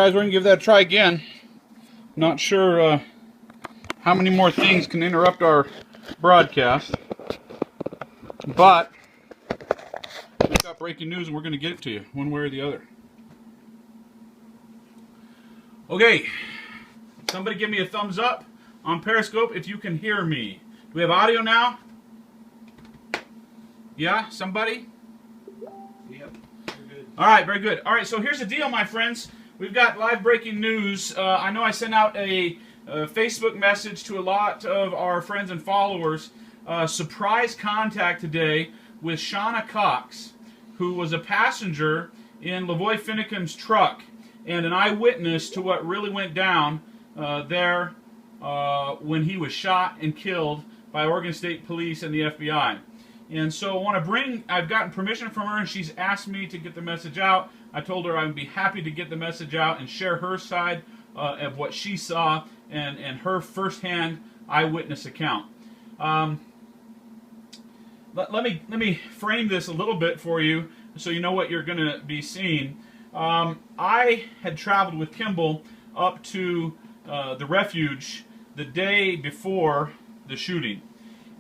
Guys, we're going to give that a try again. Not sure how many more things can interrupt our broadcast. But we've got breaking news and we're going to get it to you one way or the other. Okay. Somebody give me a thumbs up on Periscope if you can hear me. Do we have audio now? Yeah? Somebody? Yep. We're good. All right, very good. All right, so here's the deal, my friends. We've got live breaking news. I know I sent out a Facebook message to a lot of our friends and followers. Surprise contact today with Shauna Cox, who was a passenger in LaVoy Finicum's truck and an eyewitness to what really went down there when he was shot and killed by Oregon State Police and the FBI. And so I've gotten permission from her, and she's asked me to get the message out. I told her I would be happy to get the message out and share her side of what she saw and her firsthand eyewitness account. Let me frame this a little bit for you so you know what you're going to be seeing. I had traveled with Kimball up to the refuge the day before the shooting.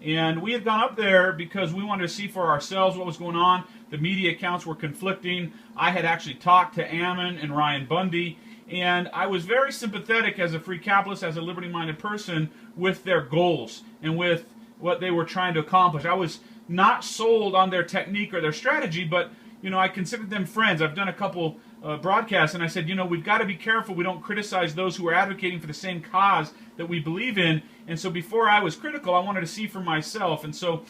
And we had gone up there because we wanted to see for ourselves what was going on. The media accounts were conflicting. I had actually talked to Ammon and Ryan Bundy, and I was very sympathetic as a free capitalist, as a liberty-minded person, with their goals and with what they were trying to accomplish. I was not sold on their technique or their strategy, but I considered them friends. I've done a couple broadcasts, and I said, we've got to be careful we don't criticize those who are advocating for the same cause that we believe in. And so before I was critical, I wanted to see for myself. And so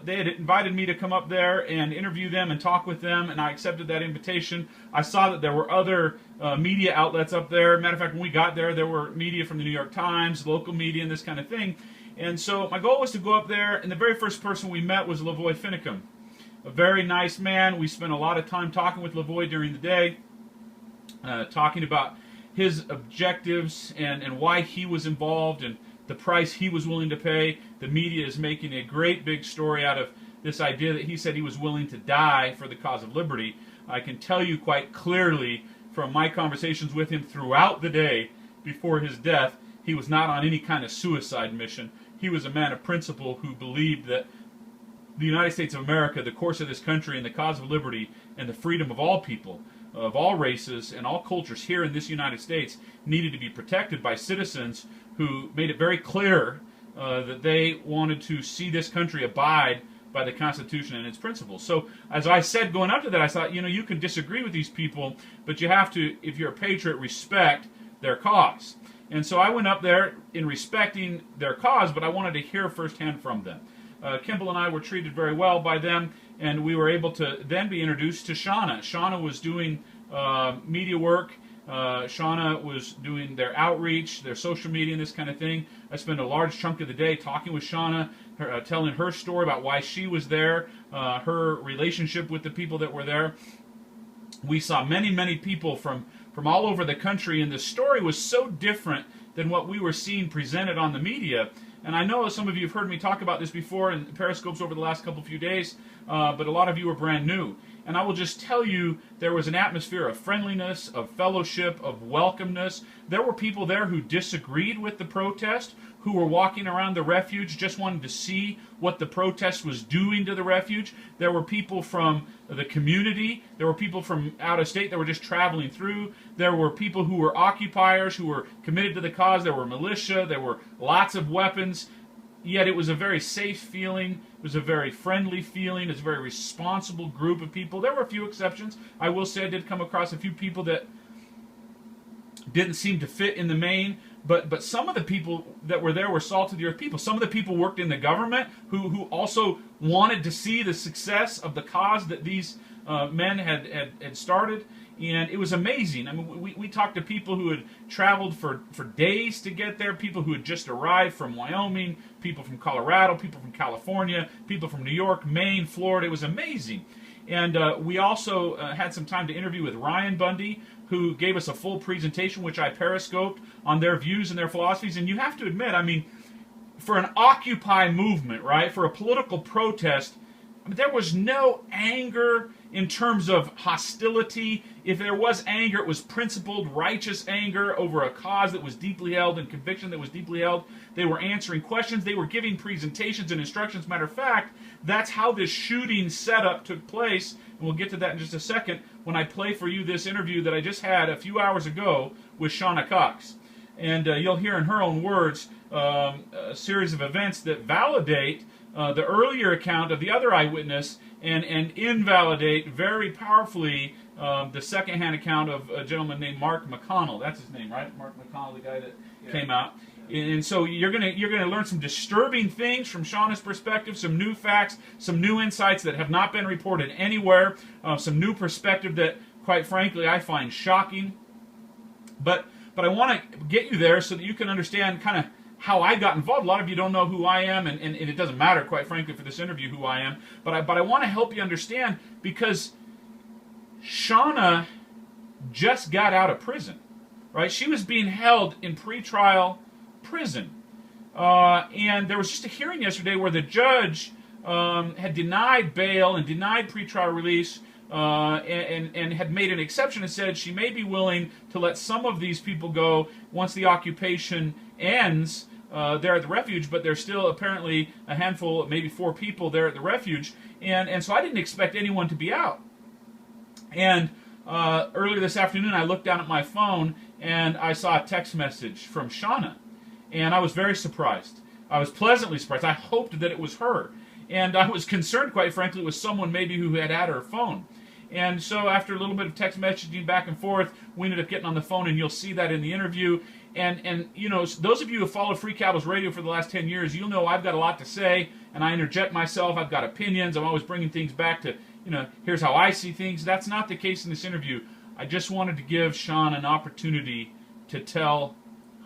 they had invited me to come up there and interview them and talk with them, and I accepted that invitation. I saw that there were other media outlets up there. Matter of fact, when we got there, there were media from the New York Times, local media, and this kind of thing. And so my goal was to go up there, and the very first person we met was LaVoy Finicum. A very nice man. We spent a lot of time talking with LaVoy during the day, talking about his objectives and why he was involved and the price he was willing to pay. The media is making a great big story out of this idea that he said he was willing to die for the cause of liberty. I can tell you quite clearly from my conversations with him throughout the day before his death, he was not on any kind of suicide mission. He was a man of principle who believed that the United States of America, the course of this country, and the cause of liberty and the freedom of all people, of all races and all cultures here in this United States needed to be protected by citizens who made it very clear that they wanted to see this country abide by the Constitution and its principles. So, as I said going up to that, I thought, you can disagree with these people, but you have to, if you're a patriot, respect their cause. And so I went up there in respecting their cause, but I wanted to hear firsthand from them. Kimball and I were treated very well by them, and we were able to then be introduced to Shauna. Shauna was doing media work. Shauna was doing their outreach, their social media, and this kind of thing. I spent a large chunk of the day talking with Shauna, telling her story about why she was there, her relationship with the people that were there. We saw many, many people from all over the country, and the story was so different than what we were seeing presented on the media. And I know some of you have heard me talk about this before in Periscopes over the last few days, but a lot of you are brand new. And I will just tell you, there was an atmosphere of friendliness, of fellowship, of welcomeness. There were people there who disagreed with the protest, who were walking around the refuge just wanting to see what the protest was doing to the refuge. There were people from the community. There were people from out of state that were just traveling through. There were people who were occupiers, who were committed to the cause. There were militia. There were lots of weapons. Yet it was a very safe feeling. It was a very friendly feeling. It's a very responsible group of people. There were a few exceptions. I will say I did come across a few people that didn't seem to fit in the main, but some of the people that were there were salt of the earth people. Some of the people worked in the government who also wanted to see the success of the cause that these men had started. And it was amazing. I mean, we talked to people who had traveled for days to get there, people who had just arrived from Wyoming, people from Colorado, people from California, people from New York, Maine, Florida. It was amazing. And we also had some time to interview with Ryan Bundy, who gave us a full presentation, which I periscoped, on their views and their philosophies. And you have to admit, I mean, for an Occupy movement, right, for a political protest, I mean, there was no anger in terms of hostility. If there was anger, it was principled, righteous anger over a cause that was deeply held and conviction that was deeply held. They were answering questions. They were giving presentations and instructions. Matter of fact, that's how this shooting setup took place. And we'll get to that in just a second when I play for you this interview that I just had a few hours ago with Shauna Cox. And you'll hear in her own words a series of events that validate the earlier account of the other eyewitness and invalidate very powerfully the second-hand account of a gentleman named Mark McConnell. That's his name, right? Mark McConnell, the guy that came out. And so you're gonna learn some disturbing things from Shauna's perspective, some new facts, some new insights that have not been reported anywhere, some new perspective that, quite frankly, I find shocking. But I want to get you there so that you can understand kind of how I got involved. A lot of you don't know who I am, and it doesn't matter, quite frankly, for this interview who I am. But I want to help you understand, because Shauna just got out of prison, right? She was being held in pretrial prison. And there was just a hearing yesterday where the judge had denied bail and denied pretrial release, and had made an exception and said she may be willing to let some of these people go once the occupation ends there at the refuge, but there's still apparently a handful, maybe 4 people there at the refuge, and so I didn't expect anyone to be out. And earlier this afternoon I looked down at my phone and I saw a text message from Shauna, and I was very surprised. I was pleasantly surprised. I hoped that it was her, and I was concerned, quite frankly, it was someone maybe who had her phone. And so after a little bit of text messaging back and forth, we ended up getting on the phone, and you'll see that in the interview. And you know, those of you who have followed Free Cowboys Radio for the last 10 years, you'll know I've got a lot to say, and I interject myself. I've got opinions. I'm always bringing things back to, you know, here's how I see things. That's not the case in this interview. I just wanted to give Sean an opportunity to tell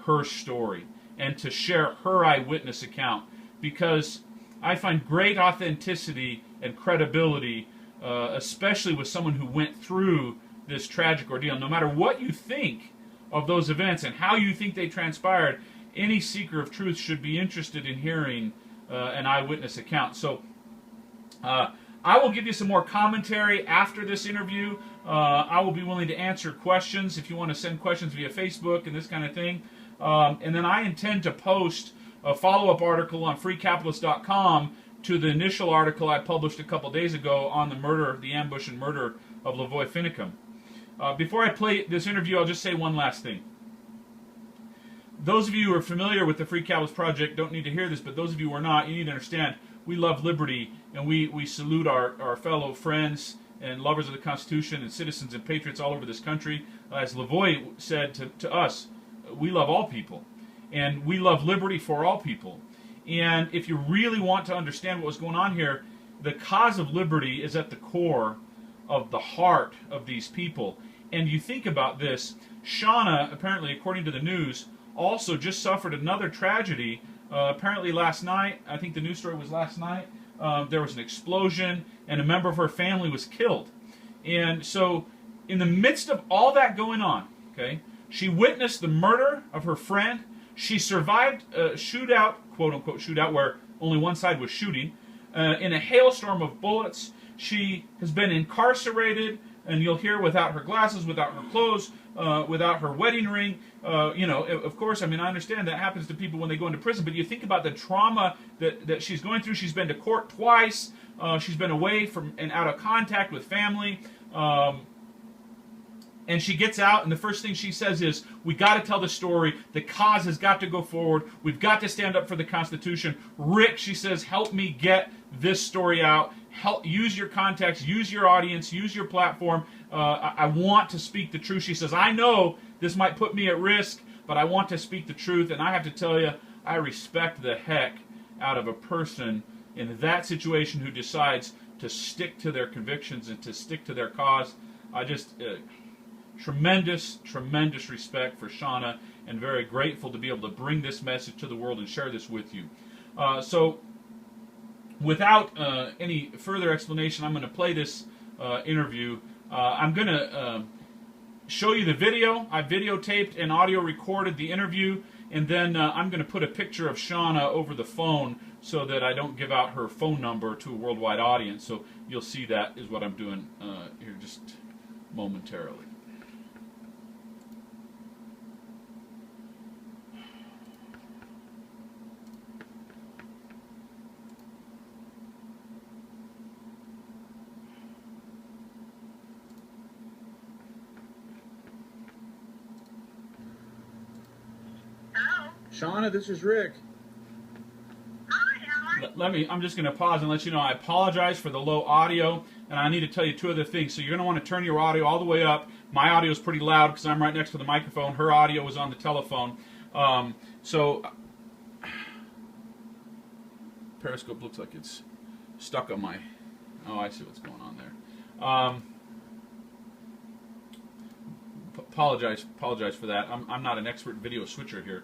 her story and to share her eyewitness account, because I find great authenticity and credibility, especially with someone who went through this tragic ordeal. No matter what you think of those events and how you think they transpired, any seeker of truth should be interested in hearing an eyewitness account. So I will give you some more commentary after this interview. I will be willing to answer questions if you want to send questions via Facebook and this kind of thing. And then I intend to post a follow-up article on freecapitalist.com to the initial article I published a couple days ago on the murder, the ambush and murder of LaVoy Finicum. Before I play this interview, I'll just say one last thing. Those of you who are familiar with the Free Capitalist Project don't need to hear this, but those of you who are not, you need to understand we love liberty, and we salute our fellow friends and lovers of the Constitution and citizens and patriots all over this country. As LaVoy said to us, we love all people, and we love liberty for all people. And if you really want to understand what was going on here, the cause of liberty is at the core of the heart of these people. And you think about this, Shauna, apparently, according to the news, also just suffered another tragedy. Apparently last night, I think the news story was last night, there was an explosion and a member of her family was killed. And so in the midst of all that going on, okay, she witnessed the murder of her friend. She survived a shootout, quote-unquote shootout, where only one side was shooting, in a hailstorm of bullets. She has been incarcerated, and you'll hear, without her glasses, without her clothes, without her wedding ring. You know, of course, I mean, I understand that happens to people when they go into prison, but you think about the trauma that she's going through. She's been to court twice. She's been away from and out of contact with family. And she gets out, and the first thing she says is, we got to tell the story. The cause has got to go forward. We've got to stand up for the Constitution. Rick, she says, help me get this story out. Help, use your contacts, use your audience, use your platform. I want to speak the truth. She says, I know this might put me at risk, but I want to speak the truth. And I have to tell you, I respect the heck out of a person in that situation who decides to stick to their convictions and to stick to their cause. I just... tremendous, tremendous respect for Shauna, and very grateful to be able to bring this message to the world and share this with you. So, without any further explanation, I'm going to play this interview. I'm going to show you the video. I videotaped and audio recorded the interview, and then I'm going to put a picture of Shauna over the phone so that I don't give out her phone number to a worldwide audience. So you'll see that is what I'm doing here just momentarily. Shauna, this is Rick. I'm just going to pause and let you know I apologize for the low audio, and I need to tell you two other things. So you're going to want to turn your audio all the way up. My audio is pretty loud because I'm right next to the microphone. Her audio is on the telephone. So Periscope looks like it's stuck on my... Oh, I see what's going on there. Apologize for that. I'm not an expert video switcher here.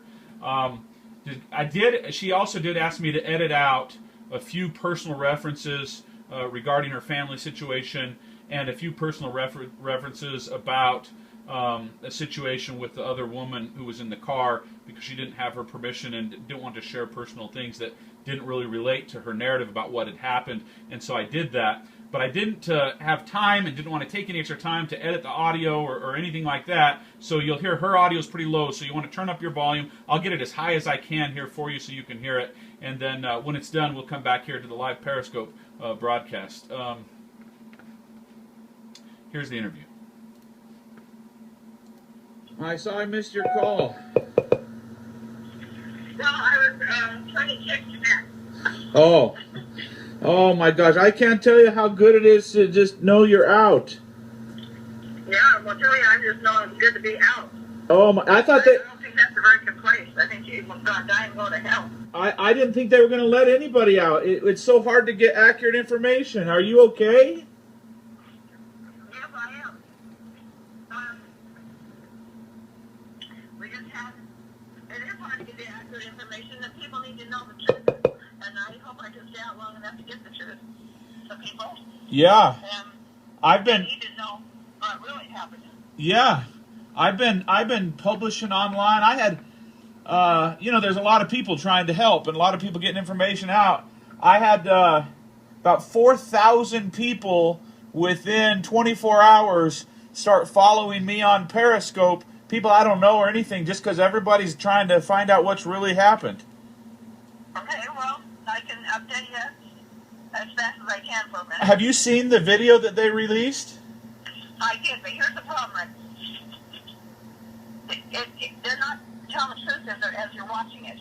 She also did ask me to edit out a few personal references regarding her family situation and a few personal references about a situation with the other woman who was in the car because she didn't have her permission and didn't want to share personal things that didn't really relate to her narrative about what had happened. And so I did that. But I didn't have time and didn't want to take any extra time to edit the audio or anything like that. So you'll hear her audio is pretty low, so you want to turn up your volume. I'll get it as high as I can here for you so you can hear it. And then when it's done, we'll come back here to the live Periscope broadcast. Here's the interview. I saw I missed your call. No, I was trying to check you back. Oh my gosh, I can't tell you how good it is to just know you're out. Yeah, well, tell you, I just know it's good to be out. Oh my, I thought I don't think that's a very good place. I think you're going to die and go to hell. I didn't think they were going to let anybody out. It's so hard to get accurate information. Are you okay? Yes, I am. We just had, it is hard to get the accurate information, and people need to know the truth. And I hope I can stay out long enough to get the truth to people. Yeah. They need to know what really happened. Yeah. I've been publishing online. I had there's a lot of people trying to help and a lot of people getting information out. I had about 4,000 people within 24 hours start following me on Periscope. People I don't know or anything, just because everybody's trying to find out what's really happened. Okay, well, I can update you as fast as I can for a minute. Have you seen the video that they released? I did, but here's the problem. They're not telling the truth as you're watching it.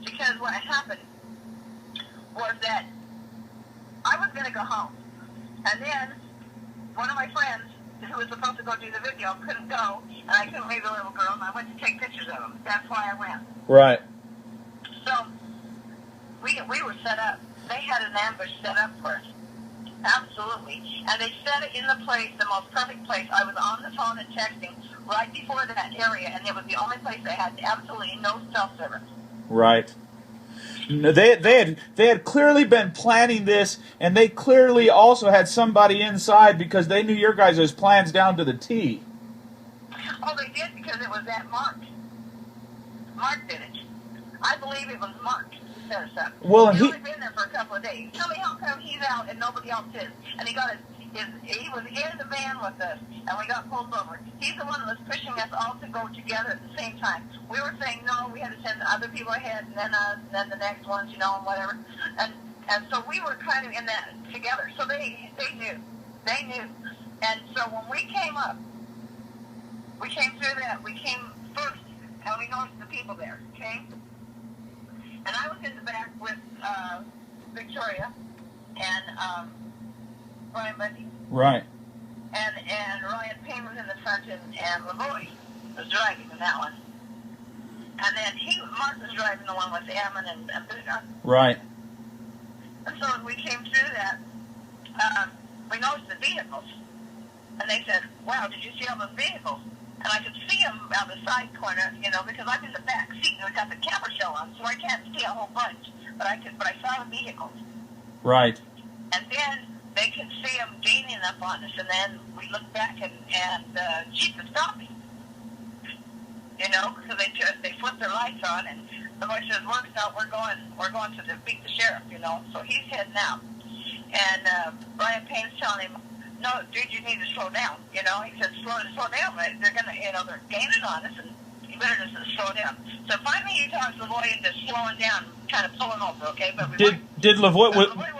Because what happened was that I was going to go home. And then one of my friends, who was supposed to go do the video, couldn't go. And I couldn't leave the little girl, and I went to take pictures of them. That's why I went. Right. So we were set up. They had an ambush set up for us. Absolutely. And they set it in the place, the most perfect place. I was on the phone and texting right before that area, and it was the only place that had absolutely no cell service. Right. They had clearly been planning this, and they clearly also had somebody inside because they knew your guys' plans down to the T. Oh, they did, because it was that Mark. Mark did it. I believe it was Mark who set us up. Well, and he's only been there for a couple of days. Tell me how come he's out and nobody else is. And he was in the van with us, and we got pulled over. He's the one that was pushing us all to go together at the same time. We were saying no, we had to send other people ahead, and then us, and then the next ones, and whatever. And so we were kind of in that together. So they knew. They knew. And so when we came up, we came through that. We came first, and we noticed the people there, okay? And I was in the back with Victoria and Ryan Bundy. Right. And Ryan Payne was in the front, and LaVoy was driving in that one. And then Mark was driving the one with Ammon and Buddha. Right. And so as we came through that, we noticed the vehicles. And they said, wow, did you see all those vehicles? And I could see them out the side corner, because I'm in the back seat and I got the camera shell on, so I can't see a whole bunch. But I saw the vehicles. Right. And then they could see them gaining up on us, and then we looked back and Jeep was stopping. Because they flipped their lights on, LaVoy says, "Works out. We're going to beat the sheriff." You know, so he's heading out, and Ryan Payne's telling him, "No, dude, you need to slow down." You know, he said, "Slow down. They're gonna, they're gaining on us, and you better just slow down." So finally, he talks LaVoy into slowing down, kind of pulling over. Okay, but did LaVoy LaVoy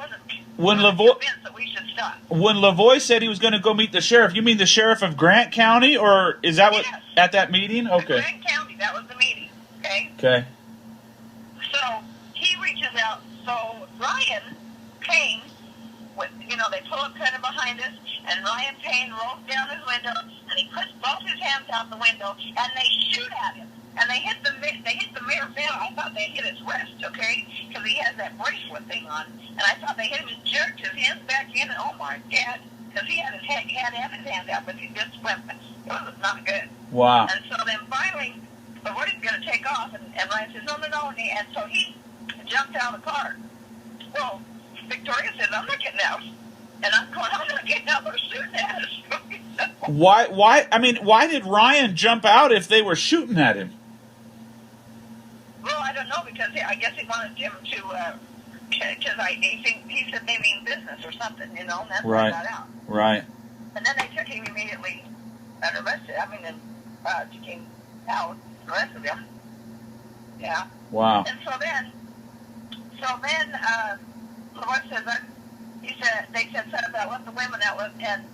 wasn't convinced that we should stop. When LaVoy said he was going to go meet the sheriff, you mean the sheriff of Grant County, or is that what at that meeting? Okay. Grant County, that was the meeting. Okay. Okay. So he reaches out. So Ryan Payne, they pull up kind of behind us, and Ryan Payne rolls down his window, and he puts both his hands out the window, and they shoot at him. And they hit the mirror down. I thought they hit his wrist, okay, because he has that bracelet thing on. And I thought they hit him and jerked his hands back in, and oh my God, because he had his hands out, but he just went. It was not good. Wow. And so then finally, the word is going to take off, and Ryan says, no. And so he jumped out of the car. Well, Victoria says, I'm not getting out. And I'm going, I'm not getting out. They're shooting at us. Why did Ryan jump out if they were shooting at him? Well, I don't know, because I guess he wanted him to, because he said they mean business or something, and that's why I got out. Right. And then they took him immediately and arrested. And took him out, arrested him. Yeah. Wow. And so then, LaVoy says that they said something about let the women out, and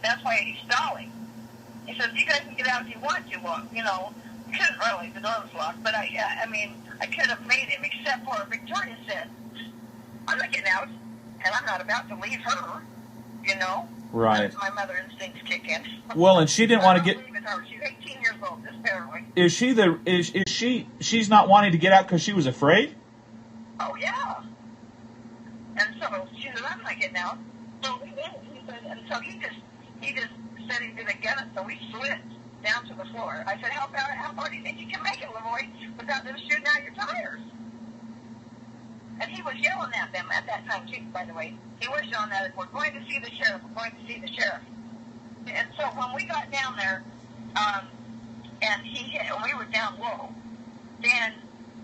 that's why he's stalling. He says, you guys can get out if you want to. Well, couldn't really. The door was locked. But I could have made him, except for Victoria said, I'm not getting out, and I'm not about to leave her. Right. That's my mother instincts kick in. Well, and she didn't want to get. She's 18 years old. This paranoid. She's not wanting to get out because she was afraid? Oh yeah. And so she said, I'm not getting out. So we did. He said, and so he just said he didn't get it. So we slid down to the floor. I said, how far do you think you can make it, LaVoy, without them shooting out your tires? And he was yelling at them at that time, too, by the way. He was yelling at us, we're going to see the sheriff, we're going to see the sheriff. And so when we got down there, and we were down low, then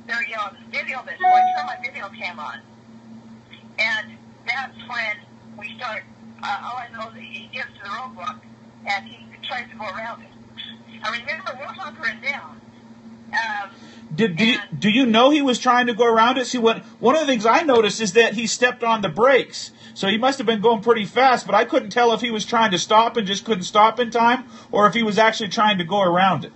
they're yelling, video this, boy, turn my video cam on. And that's when we start, all I know is he gets to the roadblock, and he tries to go around it. I remember we're hunkering down. Do you know he was trying to go around it? See, one of the things I noticed is that he stepped on the brakes. So he must have been going pretty fast, but I couldn't tell if he was trying to stop and just couldn't stop in time, or if he was actually trying to go around it.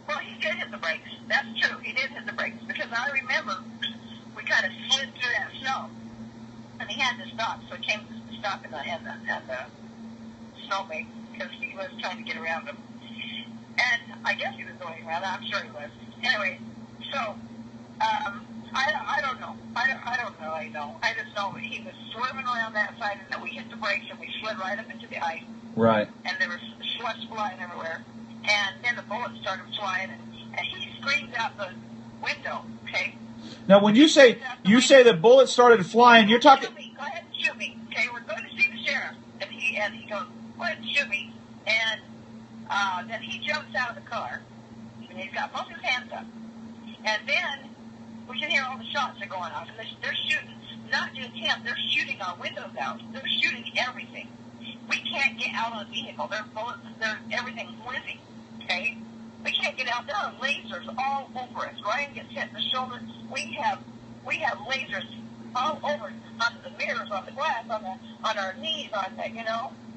Well, he did hit the brakes. That's true. He did hit the brakes, because I remember we kind of slid through that snow, and he had to stop. So he came to stop in the snowbank, because he was trying to get around him. And I guess he was going around. I'm sure he was. Anyway, so I don't know. I don't really know. I just know he was swerving around that side, and then we hit the brakes, and we slid right up into the ice. Right. And there was slush flying everywhere. And then the bullets started flying, and he screamed out the window. Okay. Now, when you say the bullets started flying, you're talking. Shoot me. Go ahead and shoot me. Okay, we're going to see the sheriff. And he goes, go ahead and shoot me. And then he jumps out of the car, and he's got both his hands up. And then we can hear all the shots are going off, and they're shooting, not just him, they're shooting our windows out. They're shooting everything. We can't get out of the vehicle. They're bullets, everything's whizzing, okay? We can't get out. There are lasers all over us. Ryan gets hit in the shoulder. We have lasers all over us, on the mirrors, on the glass, on our knees,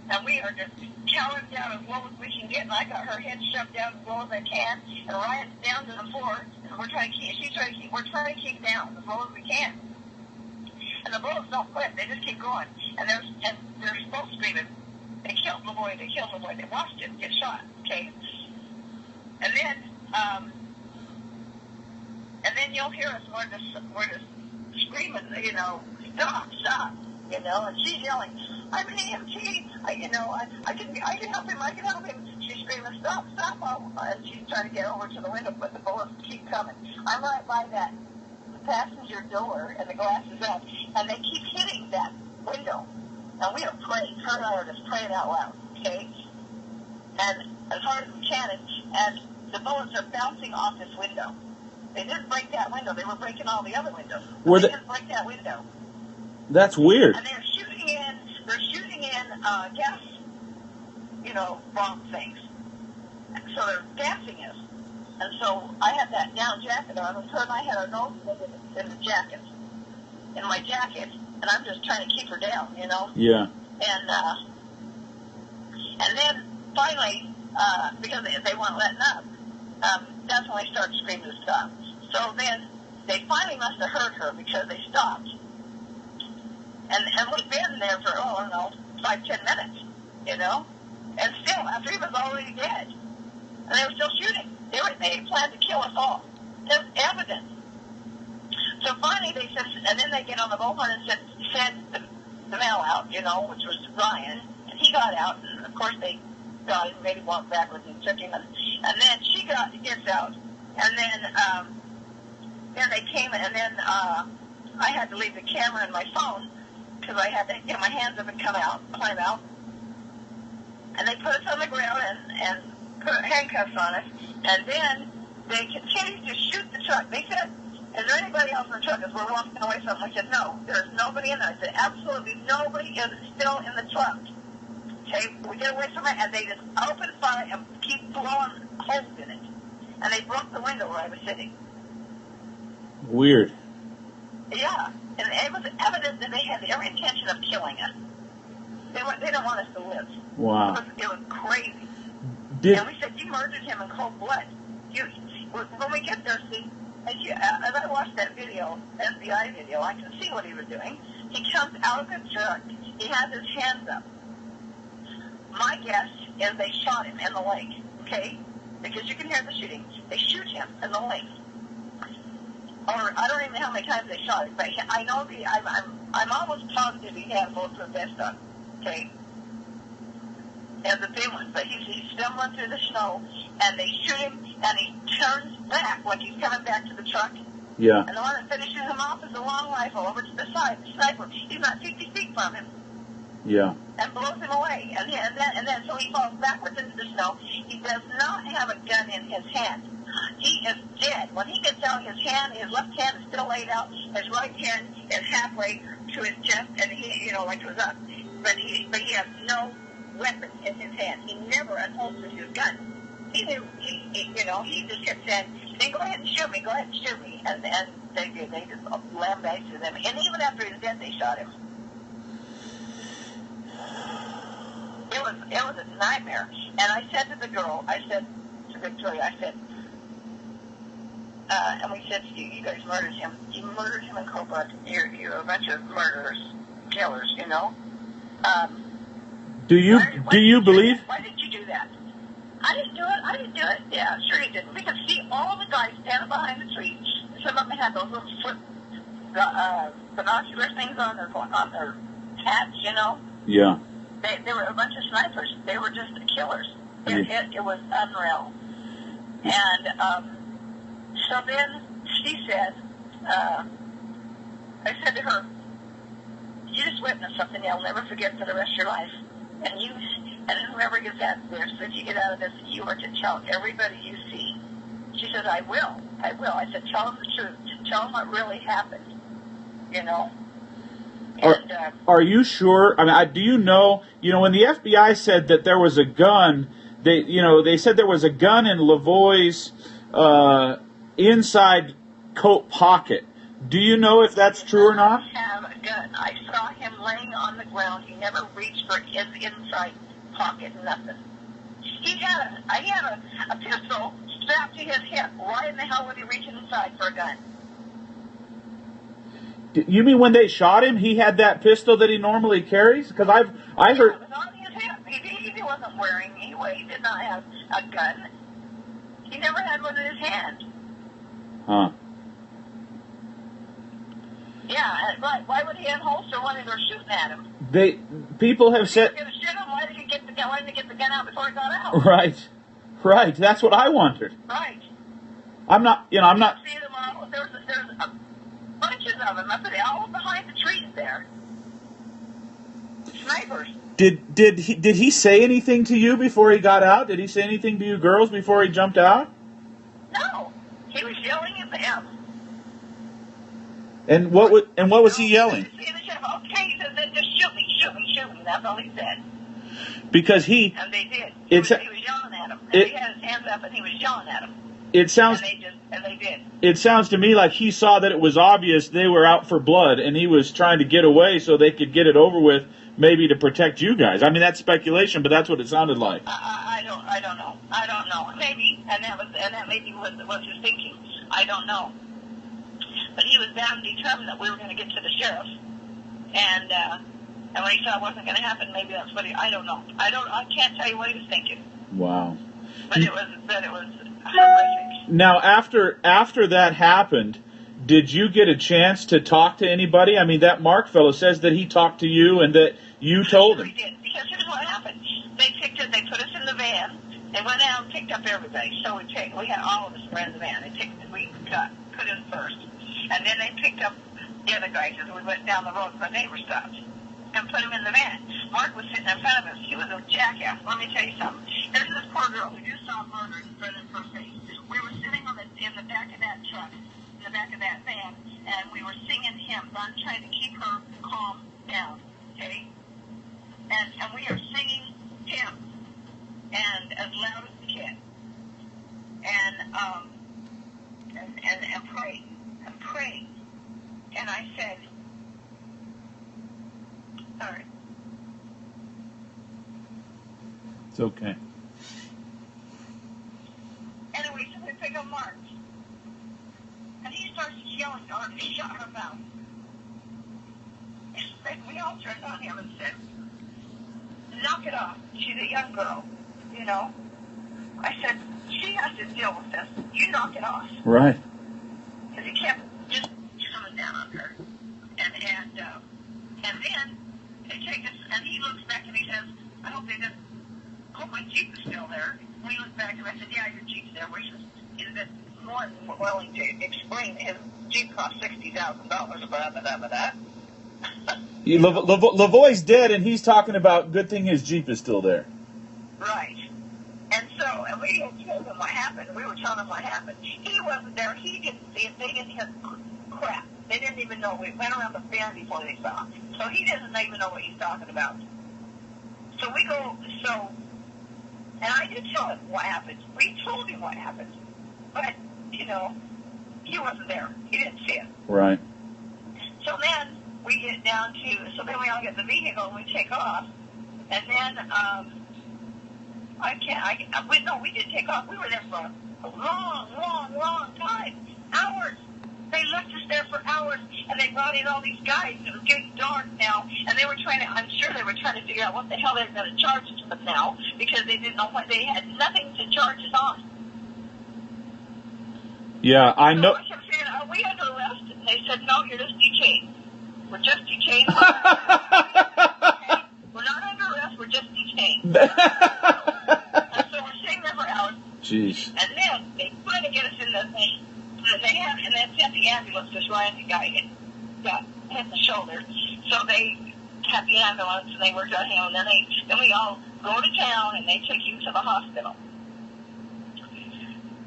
and we are just cowering down as low as we can get, and I got her head shoved down as low as I can, and Ryan's down to the floor, and we're trying to keep down as low as we can. And the bullets don't quit, they just keep going. And they're both screaming, they killed LaVoy, they watched him get shot, okay? And then you'll hear us, we're just screaming, stop, and she's yelling, I'm an EMT, I can help him, She's screaming, stop, and she's trying to get over to the window, but the bullets keep coming. I'm right by the passenger door, and the glass is up, and they keep hitting that window. And we are praying, her and I are just praying out loud, okay? And as hard as we can, and the bullets are bouncing off this window. They didn't break that window. They were breaking all the other windows. Were They they? didn't break that window. That's weird. And they're shooting in. They're shooting in gas, bomb things. So they're gassing us. And so I had that down jacket on, and her and I had our nose in the jacket, in my jacket, and I'm just trying to keep her down, Yeah. And then finally, because they weren't letting up, that's when I started screaming to stop. So then they finally must have heard her because they stopped. And we've been there for, 5-10 minutes, And still, after he was already dead. And they were still shooting. They planned to kill us all. There's evidence. So finally they said, and then they get on the bullhorn and sent the male out, which was Ryan. And he got out, and of course they got him, made him walk backwards and took him. And then she gets out. And then they came, and then I had to leave the camera and my phone because I had to get my hands up and climb out. And they put us on the ground and put handcuffs on us. And then they continued to shoot the truck. They said, "Is there anybody else in the truck?" As we're walking away from them, I said, "No, there's nobody in there." I said, "Absolutely nobody is still in the truck." Okay, we get away from it, and they just open fire and keep blowing holes in it. And they broke the window where I was sitting. Weird. Yeah, and it was evident that they had every intention of killing us. They don't want us to live. Wow. It was crazy. And we said, "You murdered him in cold blood." When we get there, see, as I watched that video, FBI video, I can see what he was doing. He comes out of the truck. He has his hands up. My guess is they shot him in the leg, okay? Because you can hear the shooting. They shoot him in the leg. Or I don't even know how many times they shot him, but I know I'm almost positive he had a bulletproof vest on, okay? And the big one, but he's stumbling through the snow, and they shoot him, and he turns back like he's coming back to the truck. Yeah. And the one that finishes him off is a long rifle over to the side, the sniper. He's not 50 feet from him. Yeah. And blows him away. And then so he falls backwards into the snow. He does not have a gun in his hand. He is dead. When he gets out, his left hand is still laid out. His right hand is halfway to his chest, and he, like it was up. But he has no weapon in his hand. He never unholstered his gun. He knew, he just kept saying, "Then go ahead and shoot me, go ahead and shoot me." And they did. They just lambasted him. And even after he was dead, they shot him. It was a nightmare. And I said to the girl, to Victoria, and we said, "You guys murdered him. You murdered him in cold blood. You're a bunch of murderers, killers, Do you believe? Why did you do that?" "I didn't do it. Yeah, sure you didn't. We could see all the guys standing behind the tree. Some of them had those little binocular things on their hats, Yeah. They were a bunch of snipers. They were just killers. It was unreal. And so then she said, I said to her, "You just witnessed something you'll never forget for the rest of your life. And whoever gets out of there, so if you get out of this, you are to tell everybody you see." She said, I will. I said, "Tell them the truth. Tell them what really happened, Are you sure? I mean, do you know? When the FBI said that there was a gun, they said there was a gun in LaVoy's inside coat pocket. Do you know if that's true or not? He did not have a gun. I saw him laying on the ground. He never reached for his inside pocket, nothing. He had a pistol strapped to his hip. Why in the hell would he reach inside for a gun? You mean when they shot him, he had that pistol that he normally carries? Because I heard. Yeah, it was on his hip. He wasn't wearing anyway. He did not have a gun. He never had one in his hand. Huh. Yeah, right. Why would he unholster one if they're shooting at him? People have said. If he was going to shoot him, why did he get the gun? Why didn't he get the gun out before he got out? Right. That's what I wondered. Right. I'm not. I'm not. See them all. There's bunches of them up there, all behind the trees there. Snipers. Did he say anything to you before he got out? Did he say anything to you girls before he jumped out? No. He was yelling at them. And what was he yelling? He said, okay, he said, then just shoot me, shoot me, shoot me. That's all he said. Because he... And they did. He was yelling at him. And he had his hands up and he was yelling at him. It sounds... And they did. It sounds to me like he saw that it was obvious they were out for blood, and he was trying to get away so they could get it over with, maybe to protect you guys. I mean, that's speculation, but that's what it sounded like. I don't know. I don't know. Maybe, and that maybe was his thinking. I don't know. But he was damn determined that we were going to get to the sheriff, and when he saw it wasn't going to happen, maybe that's what I don't know. I can't tell you what he was thinking. Wow. But it was horrific. Now, after that happened, did you get a chance to talk to anybody? I mean, that Mark fellow says that he talked to you and that you told him. We did, because here's what happened. They put us in the van. They went out and picked up everybody. So we had all of us were in the van. We got put in first. And then they picked up the other guys as we went down the road. My neighbor stopped and put him in the van. Mark was sitting in front of us. He was a jackass. Let me tell you something. There's this poor girl who just saw murder in front of her face. We were sitting in the back of that truck, in the back of that van, and we were singing hymns. I'm trying to keep her calm down, okay? And we are singing hymns, and as loud as we can, and praying. And I said, all right. It's okay. Anyway, so we pick up Mark. And he starts yelling at her to shut her mouth. And we all turned on him and said, knock it off. She's a young girl, you know. I said, she has to deal with this. You knock it off. Right. Because he kept just coming down on her. And then they take us, and he looks back and he says, I hope my Jeep is still there. We looked back and I said, yeah, your Jeep's there. Which is that more than willing to explain his Jeep cost $60,000, blah, blah, blah, blah. LaVoy's dead, and he's talking about good thing his Jeep is still there. Right. And we had told him what happened. We were telling him what happened. He wasn't there. He didn't see it. They didn't have crap. They didn't even know. We went around the bend before they saw. So he doesn't even know what he's talking about. So we go, and I did tell him what happened. We told him what happened. But, you know, he wasn't there. He didn't see it. Right. So then we get down to, then we all get in the vehicle and we take off. And then, we did take off. We were there for a long time. Hours. They left us there for hours, and they brought in all these guys. It was getting dark now, and I'm sure they were trying to figure out what the hell they were going to charge us now, because they didn't know what, they had nothing to charge us on. Yeah, I know. So I kept saying, are we under arrest? And they said, no, you're just detained. We're just detained. Okay? We're not under arrest, we're just detained. And so we're sitting there for hours. Jeez. And then they finally get us in the thing. And they sent the ambulance. This Randy guy got hit in the shoulder. So they had the ambulance and they worked on him. And then we all go to town and they take you to the hospital.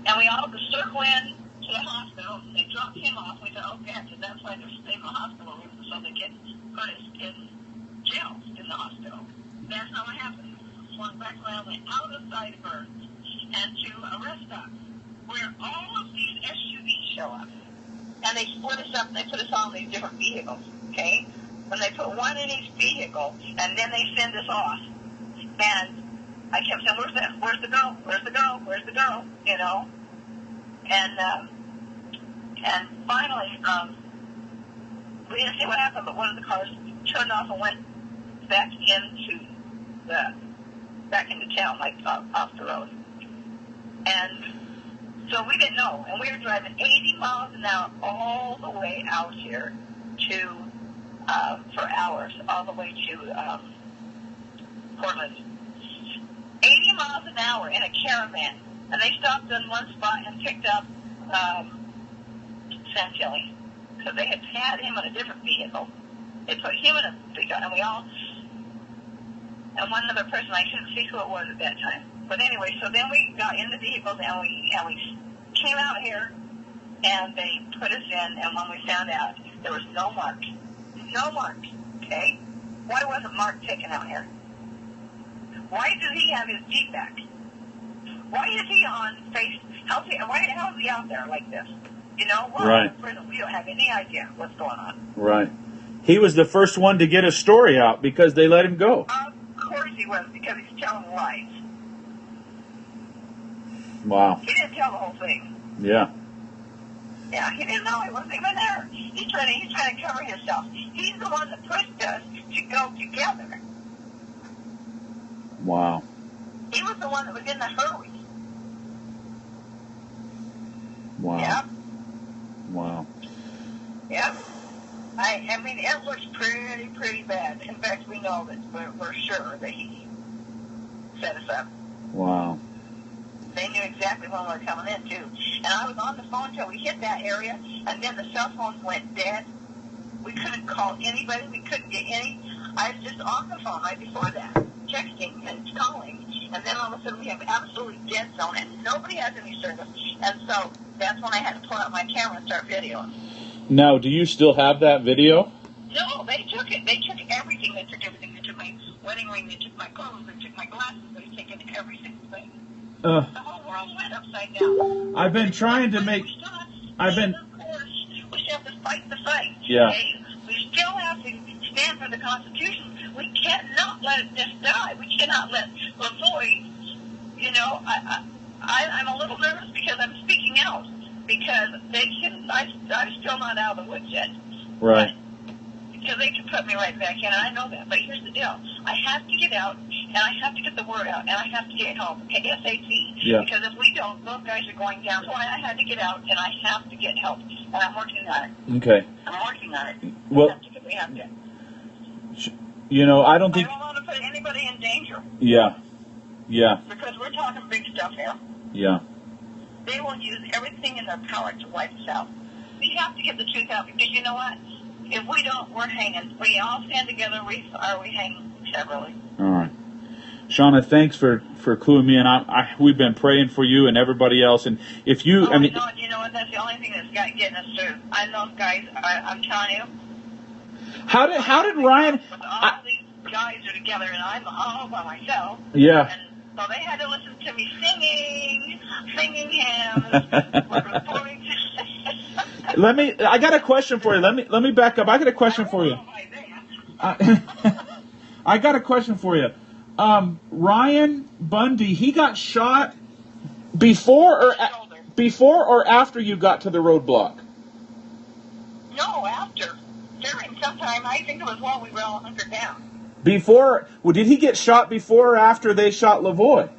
And we all circle in to the hospital. They dropped him off. We thought, okay, that's why they're staying in the hospital room, so they get put in jail in the hospital. That's not what happened. Swung back around, went out of sight of her, and to a rest stop, where all of these SUVs show up. And they split us up, and they put us all in these different vehicles, okay? When they put one in each vehicle, and then they send us off. And I kept saying, where's the girl? Where's the girl? Where's the girl? You know? And finally, we didn't see what happened, but one of the cars turned off and went back into town, like off the road. And so we didn't know, and we were driving 80 miles an hour all the way out here for hours, all the way to Portland. 80 miles an hour in a caravan. And they stopped in one spot and picked up Santilli, because they had him in a different vehicle. They put him in a vehicle, and one other person, I couldn't see who it was at that time. But anyway, so then we got in the vehicles and we came out here, and they put us in, and when we found out, there was no mark. No mark, okay? Why wasn't Mark taken out here? Why does he have his feet back? Why is he on face? How is he out there like this? You know, well, Right. we don't have any idea what's going on. Right. He was the first one to get his story out because they let him go. Of course he was, because he's telling lies. Wow. He didn't tell the whole thing. Yeah. Yeah, he didn't know. He wasn't even there. He's trying to cover himself. He's the one that pushed us to go together. Wow. He was the one that was in the hurry. Wow. Yeah. Wow. Yeah. I mean, it looks pretty bad. In fact, we know that we're sure that he set us up. Wow. They knew exactly when we were coming in, too. And I was on the phone until we hit that area, and then the cell phones went dead. We couldn't call anybody. We couldn't get any. I was just on the phone right before that, texting and calling. And then all of a sudden we have absolutely dead zone, and nobody has any service. And so that's when I had to pull out my camera and start videoing. Now, do you still have that video? No, they took it. They took everything. They took everything. They took my wedding ring. They took my clothes. They took my glasses. They've taken every single thing. The whole world went upside down. I've been trying to make... We still have to fight the fight. Yeah. Okay? We still have to stand for the Constitution. We cannot let it just die. We cannot let LaVoy, you know, I'm a little nervous because I'm speaking out. Because I'm still not out of the woods yet. Right. Because they can put me right back in, and I know that. But here's the deal. I have to get out, and I have to get the word out, and I have to get home ASAP. Yeah. Because if we don't, those guys are going down. So I had to get out, and I have to get help. And I'm working on it. Okay. I'm working on it. Well, we have to. You know, I don't think... I don't want to put anybody in danger. Yeah. Yeah. Because we're talking big stuff here. Yeah. They will use everything in their power to wipe us out. We have to get the truth out, because you know what? If we don't, we're hanging. We all stand together, we hang separately. All right. Shauna, thanks for cluing me in. We've been praying for you and everybody else. And if you... Oh, you know what? That's the only thing that's getting us through. I know, guys, I'm telling you. How did Ryan... With all these guys are together, and I'm all by myself. Yeah. And so they had to listen to me singing hymns. We're reporting. I got a question for you. Let me back up. I got a question for you. I got a question for you. Ryan Bundy, he got shot before or after you got to the roadblock? No, after. During sometime, I think it was while we were all hunkered down. Before, well, did he get shot before or after they shot LaVoy?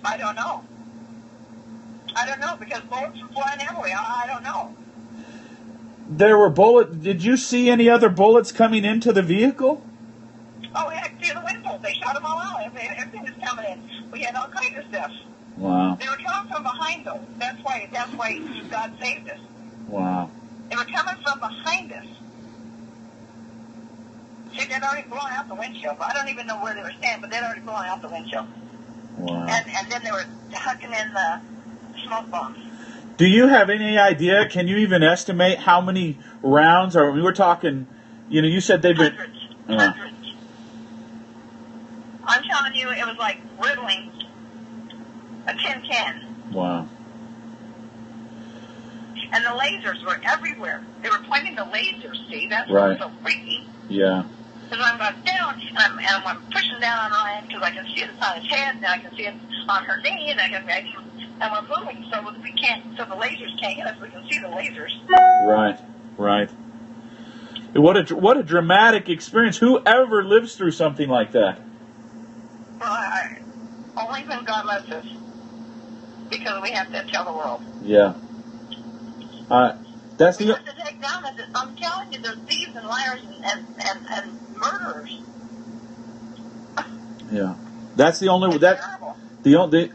I don't know. Because bullets were flying everywhere. I don't know. There were bullets. Did you see any other bullets coming into the vehicle? Oh, heck, through the window. They shot them all out. Everything was coming in. We had all kinds of stuff. Wow. They were coming from behind, though. That's why God saved us. Wow. They were coming from behind us. See, they'd already blown out the windshield. I don't even know where they were standing, but they'd already blown out the windshield. Wow. And then they were hucking in the smoke bombs. Do you have any idea? Can you even estimate how many rounds? Or we were talking, you said they've been... Hundreds. I'm telling you, it was like riddling a tin can. Wow. And the lasers were everywhere. They were pointing the lasers, see? That's right. What's so freaky. Yeah. Because I'm going down, and I'm pushing down on Ryan because I can see it on his head, and I can see it on her knee, and and we're moving, so the lasers can't hit us. We can see the lasers. Right. What a dramatic experience. Whoever lives through something like that? Well, only when God lets us, because we have to tell the world. Yeah. We have to take down this. I'm telling you, they're thieves and liars and murderers. Yeah. That's the only... It's terrible.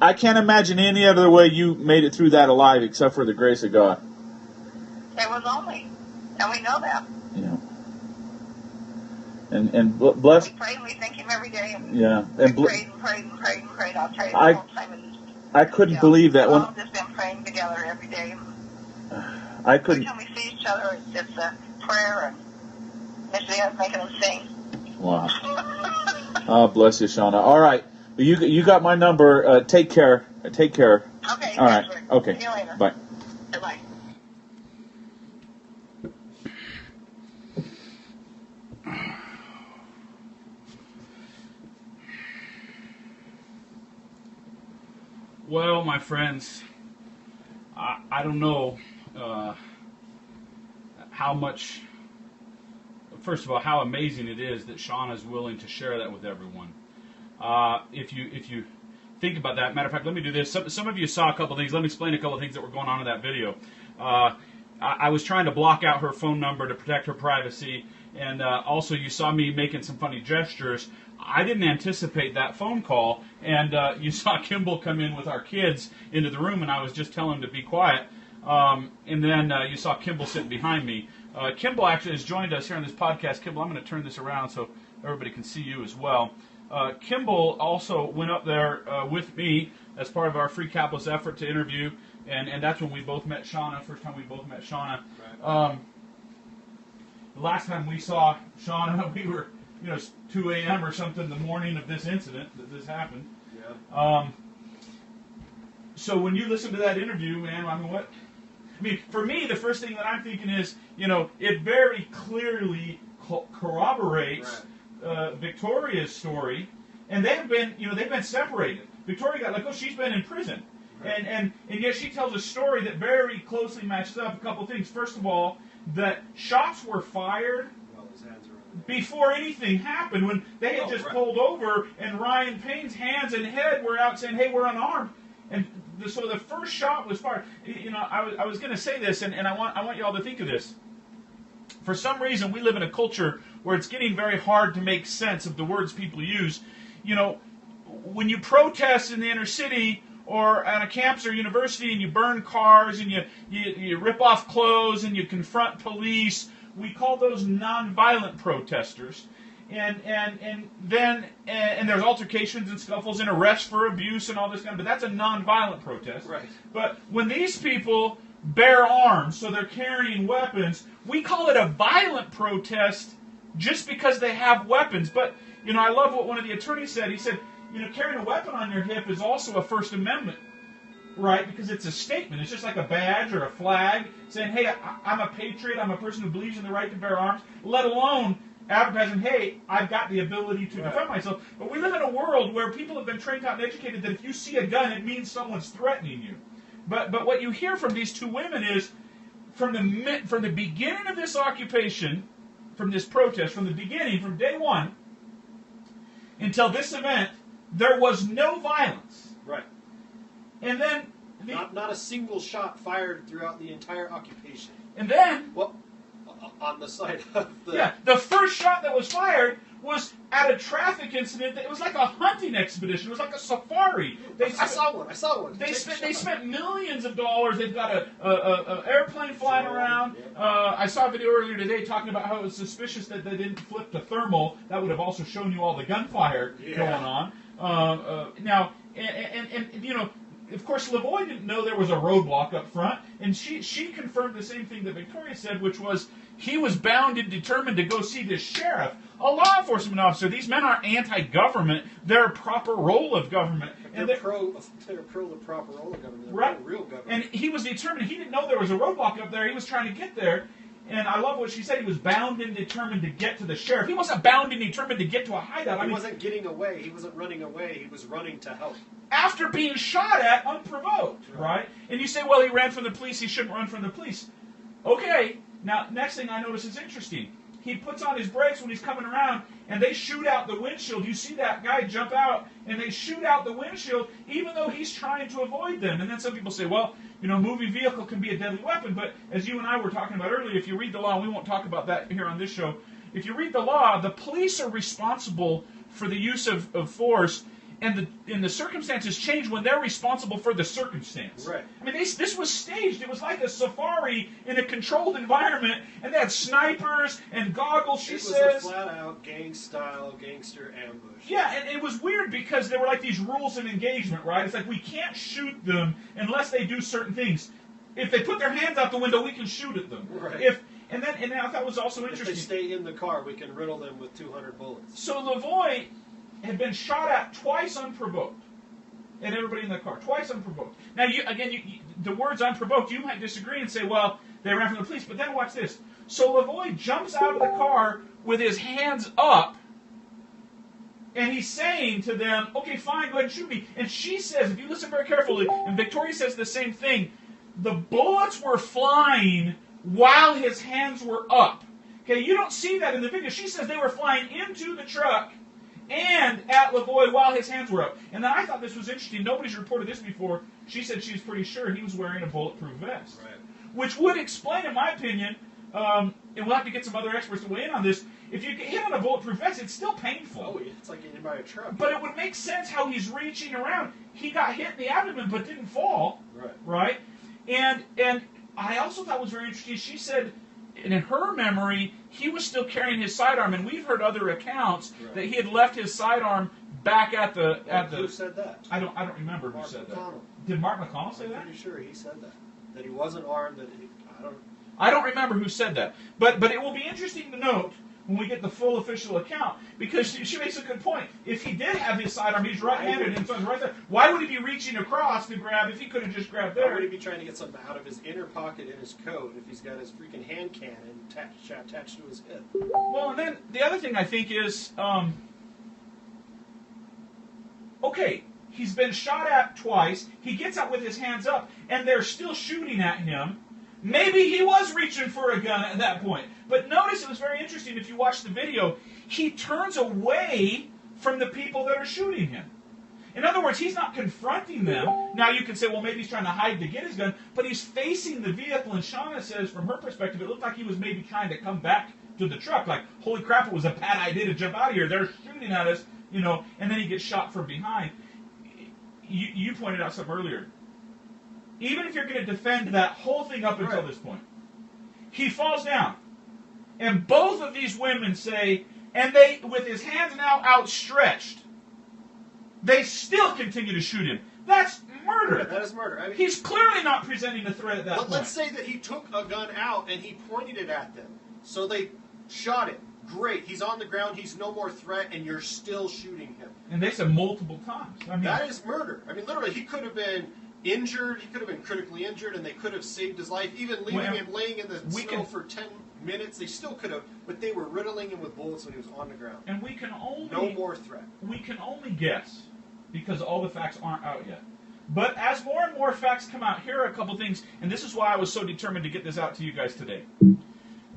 I can't imagine any other way you made it through that alive except for the grace of God. It was only, and we know that. Yeah. And bless. We pray and we thank Him every day. Yeah. And we prayed. I'll tell you the whole time. I couldn't believe that We've all just been praying together every day. I Every couldn't. time we see each other, it's a prayer and making them sing. Wow. Oh, bless you, Shauna. All right. Well, you got my number. Take care. Take care. Okay. All right. Okay. See you later. Bye. Bye. Well, my friends, I don't know how much. First of all, how amazing it is that Shauna is willing to share that with everyone. If you think about that, matter of fact, let me do this. Some of you saw a couple things. Let me explain a couple things that were going on in that video. I was trying to block out her phone number to protect her privacy, and also you saw me making some funny gestures. I didn't anticipate that phone call, and you saw Kimball come in with our kids into the room, and I was just telling him to be quiet. And then you saw Kimball sitting behind me. Kimball actually has joined us here on this podcast. Kimball, I'm going to turn this around so everybody can see you as well. Kimball also went up there with me as part of our Free Capitalist effort to interview, and that's when we both met Shauna. First time we both met Shauna. Right. The last time we saw Shauna, we were, it's 2 a.m. or something the morning of this incident that this happened. Yeah. So when you listen to that interview, man, for me, the first thing that I'm thinking is, it very clearly corroborates Victoria's story, and they've been separated. Victoria got she's been in prison, right. and yet she tells a story that very closely matches up a couple things. First of all, that shots were fired before anything happened, when they had just pulled over, and Ryan Payne's hands and head were out saying, "Hey, we're unarmed." And so the first shot was fired. I was going to say this, and I want you all to think of this. For some reason, we live in a culture where it's getting very hard to make sense of the words people use. When you protest in the inner city or on a campus or university, and you burn cars and you rip off clothes and you confront police, we call those nonviolent protesters. And then there's altercations and scuffles and arrests for abuse and all this but that's a nonviolent protest. Right. But when these people bear arms, so they're carrying weapons, we call it a violent protest just because they have weapons. But I love what one of the attorneys said. He said, carrying a weapon on your hip is also a First Amendment right, because it's a statement. It's just like a badge or a flag saying, hey, I'm a patriot, I'm a person who believes in the right to bear arms, let alone advertising, hey, I've got the ability to defend myself. But we live in a world where people have been trained out and educated that if you see a gun, it means someone's threatening you. But what you hear from these two women is, from the beginning of this occupation, from this protest, from the beginning, from day one, until this event, there was no violence. Right. And then... Not a single shot fired throughout the entire occupation. And then... Well, on the side of the... Yeah, the first shot that was fired was at a traffic incident. It was like a hunting expedition. It was like a safari. I saw one. They spent millions of dollars. They've got a airplane flying around. I saw a video earlier today talking about how it was suspicious that they didn't flip to thermal. That would have also shown you all the gunfire going on. Now, you know, of course, LaVoy didn't know there was a roadblock up front, and she confirmed the same thing that Victoria said, which was he was bound and determined to go see this sheriff, a law enforcement officer. These men aren't anti-government; they're a proper role of government. They're pro the proper role of government. They're right. Real government. And he was determined. He didn't know there was a roadblock up there. He was trying to get there. And I love what she said. He was bound and determined to get to the sheriff. He wasn't bound and determined to get to a hideout. He wasn't getting away. He wasn't running away. He was running to help. After being shot at unprovoked, right? And you say, well, he ran from the police. He shouldn't run from the police. Okay. Now, next thing I notice is interesting. He puts on his brakes when he's coming around, and they shoot out the windshield. You see that guy jump out, and they shoot out the windshield, even though he's trying to avoid them. And then some people say, well, you know, moving vehicle can be a deadly weapon. But as you and I were talking about earlier, if you read the law, and we won't talk about that here on this show, if you read the law, the police are responsible for the use of force, and the circumstances change when they're responsible for the circumstance. Right. I mean, this was staged. It was like a safari in a controlled environment, and they had snipers and goggles, she says. It was a flat-out gang-style gangster ambush. Yeah, and it was weird because there were like these rules of engagement, right? It's like we can't shoot them unless they do certain things. if they put their hands out the window, we can shoot at them. Right. And I thought that was also interesting. If they stay in the car, we can riddle them with 200 bullets. So LaVoy had been shot at twice unprovoked. And everybody in the car, twice unprovoked. Now, the words unprovoked, you might disagree and say, well, they ran from the police. But then watch this. So LaVoy jumps out of the car with his hands up, and he's saying to them, okay, fine, go ahead and shoot me. And she says, if you listen very carefully, and Victoria says the same thing, the bullets were flying while his hands were up. Okay, you don't see that in the video. She says they were flying into the truck and at LaVoy while his hands were up. And then I thought this was interesting. Nobody's reported this before. She said she's pretty sure he was wearing a bulletproof vest. Right. Which would explain, in my opinion, and we'll have to get some other experts to weigh in on this, if you get hit on a bulletproof vest, it's still painful. Oh, yeah, it's like getting hit by a truck. But it would make sense how he's reaching around. He got hit in the abdomen but didn't fall. Right? And I also thought was very interesting, she said, in her memory, he was still carrying his sidearm, and we've heard other accounts that he had left his sidearm back at the. Who said that? I don't remember who said McConnell. that. Did Mark McConnell say that? I'm pretty sure he said that. That he wasn't armed. I don't remember who said that. But it will be interesting to note when we get the full official account, because she makes a good point. If he did have his sidearm, he's right-handed and so right there. Why would he be reaching across to grab if he could have just grabbed there? Why would he be trying to get something out of his inner pocket in his coat if he's got his freaking hand cannon attached to his hip? Well, and then the other thing I think is, okay, he's been shot at twice. He gets out with his hands up, and they're still shooting at him. Maybe he was reaching for a gun at that point. But notice it was very interesting if you watch the video. He turns away from the people that are shooting him. In other words, he's not confronting them. Now you can say, well, maybe he's trying to hide to get his gun, but he's facing the vehicle, and Shauna says, from her perspective, it looked like he was maybe trying to come back to the truck. Like, holy crap, it was a bad idea to jump out of here. They're shooting at us, and then he gets shot from behind. You pointed out something earlier. Even if you're going to defend that whole thing up until this point, he falls down. And both of these women say, and they, with his hands now outstretched, they still continue to shoot him. That's murder. That is murder. I mean, he's clearly not presenting a threat at that point. Let's say that he took a gun out and he pointed it at them. So they shot him. Great. He's on the ground. He's no more threat, and you're still shooting him. And they said multiple times. I mean, that is murder. I mean, literally, he could have been injured. He could have been critically injured, and they could have saved his life. Even leaving him laying in the snow for 10 minutes, they still could have. But they were riddling him with bullets when he was on the ground. And we can only... No more threat. We can only guess, because all the facts aren't out yet. But as more and more facts come out, here are a couple things, and this is why I was so determined to get this out to you guys today.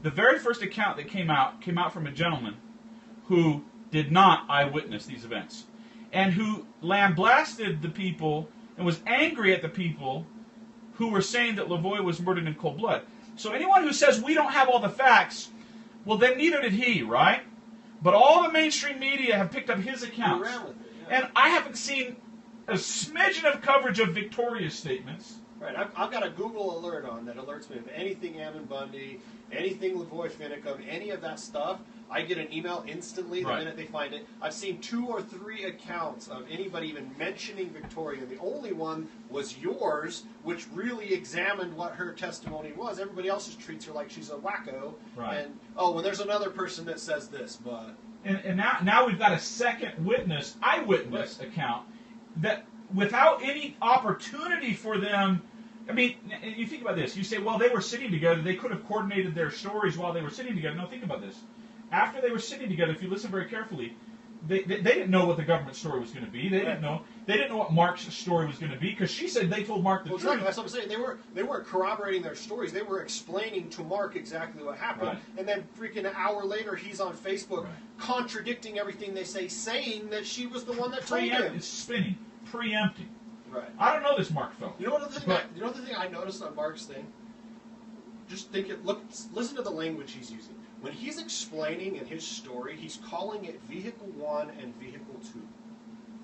The very first account that came out from a gentleman who did not eyewitness these events, and who lambasted the people and was angry at the people who were saying that LaVoy was murdered in cold blood. So anyone who says we don't have all the facts, well, then neither did he, right? But all the mainstream media have picked up his accounts. And I haven't seen a smidgen of coverage of Victoria's statements. Right, I've got a Google alert on that alerts me of anything Ammon Bundy, anything LaVoy Finicum, any of that stuff. I get an email instantly the minute they find it. I've seen 2 or 3 accounts of anybody even mentioning Victoria. The only one was yours, which really examined what her testimony was. Everybody else just treats her like she's a wacko. Right. And, oh, well, there's another person that says this, but... And now we've got a second eyewitness account, that without any opportunity for them... I mean, you think about this. You say, well, they were sitting together. They could have coordinated their stories while they were sitting together. No, think about this. After they were sitting together, if you listen very carefully, they didn't know what the government story was going to be. They didn't know what Mark's story was going to be, because she said they told Mark the truth. Exactly. That's what I'm saying. They weren't corroborating their stories. They were explaining to Mark exactly what happened. Right. And then freaking an hour later, he's on Facebook contradicting everything they say, saying that she was the one that told him. It's spinning, preempting. Right. I don't know this Mark fellow. You know the thing I noticed on Mark's thing? Just listen to the language he's using. When he's explaining in his story, he's calling it Vehicle 1 and Vehicle 2.